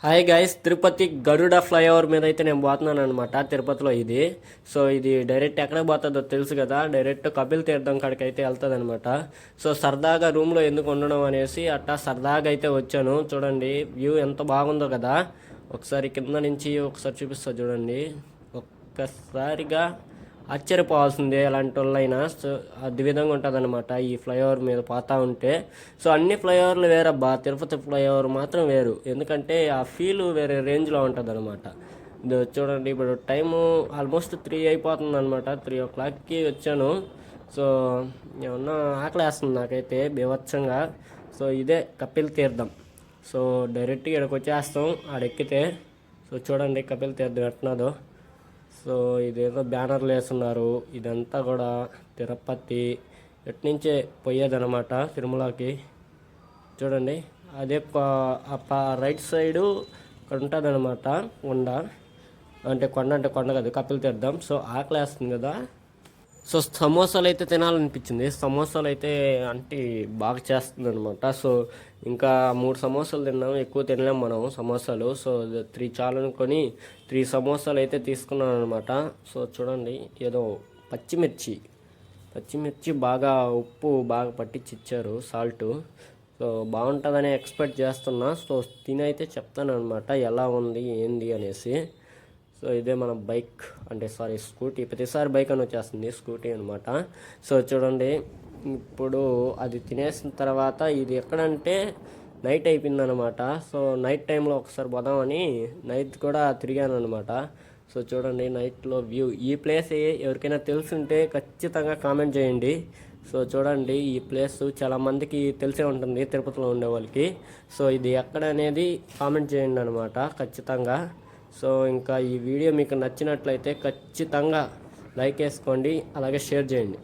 Hi guys, Tirupati గరుడ flyover మీద అయితే నేను పోతున్నాను అనమాట. తిరుపతిలో ఇది. సో ఇది డైరెక్ట్ ఎక్కడ పోతుందో తెలుసు కదా, డైరెక్ట్ కపిల్ తీర్థం కాడికి అయితే వెళ్తుంది అనమాట. సో సరదాగా రూమ్లో ఎందుకు ఉండడం అనేసి అట్టా సరదాగా అయితే వచ్చాను. చూడండి వ్యూ ఎంత బాగుందో కదా. ఒకసారి కింద నుంచి ఒకసారి చూపిస్తా చూడండి. ఒక్కసారిగా ఆశ్చర్యపోవాల్సిందే ఎలాంటి వాళ్ళైనా. సో అది విధంగా ఉంటుంది అనమాట ఈ ఫ్లైఓవర్ మీద పోతా ఉంటే. సో అన్ని ఫ్లైఓవర్లు వేరబ్బా, తిరుపతి ఫ్లైఓవర్ మాత్రం వేరు. ఎందుకంటే ఆ ఫీల్ వేరే రేంజ్లో ఉంటుంది అనమాట. చూడండి ఇప్పుడు టైము ఆల్మోస్ట్ 3 అయిపోతుంది అనమాట. 3 o'clockకి వచ్చాను. సో ఏమన్నా ఆకలేస్తుంది నాకైతే బీభత్సంగా. సో ఇదే కపిల్ తీర్థం. సో డైరెక్ట్గా ఇక్కడికి వచ్చేస్తాం ఆడెక్కితే. సో చూడండి కపిల్ తీర్థం ఎట్టినాదో. సో ఇదేదో బ్యానర్లు వేస్తున్నారు. ఇదంతా కూడా తిరుపతి ఎట్నుంచే పోయేదనమాట తిరుమలకి. చూడండి అదే రైట్ సైడు ఇక్కడ ఉంటుంది అనమాట కొండ. అంటే కొండ కదా, కపిల్ తీర్థం. సో ఆకలేస్తుంది కదా. సో సమోసాలు అయితే తినాలనిపించింది. సమోసాలు అయితే అంటే బాగా చేస్తుంది అనమాట. సో ఇంకా 3 సమోసాలు తిన్నాం, ఎక్కువ తినలేం మనం సమోసాలు. సో 3 చాలు అనుకొని 3 సమోసాలు అయితే తీసుకున్నాను అనమాట. సో చూడండి ఏదో పచ్చిమిర్చి బాగా ఉప్పు బాగా పట్టించి ఇచ్చారు, సాల్ట్. సో బాగుంటుందని ఎక్స్పెక్ట్ చేస్తున్నా. సో తినైతే చెప్తాను అనమాట ఎలా ఉంది ఏంది అనేసి. సో ఇదే మన బైక్, అంటే స్కూటీ. ప్రతిసారి బైక్ అని వచ్చేస్తుంది, స్కూటీ అనమాట. సో చూడండి ఇప్పుడు అది తినేసిన తర్వాత ఇది ఎక్కడంటే నైట్ అయిపోయింది అనమాట. సో నైట్ టైంలో ఒకసారి పోదామని నైట్ కూడా తిరిగాను అనమాట. సో చూడండి నైట్లో వ్యూ. ఈ ప్లేస్ ఎవరికైనా తెలుసుంటే ఖచ్చితంగా కామెంట్ చేయండి. సో చూడండి ఈ ప్లేస్ చాలామందికి తెలిసే ఉంటుంది తిరుపతిలో ఉండే వాళ్ళకి. సో ఇది ఎక్కడ అనేది కామెంట్ చేయండి అనమాట ఖచ్చితంగా. సో ఇంకా ఈ వీడియో మీకు నచ్చినట్లయితే ఖచ్చితంగా లైక్ వేసుకోండి, అలాగే షేర్ చేయండి.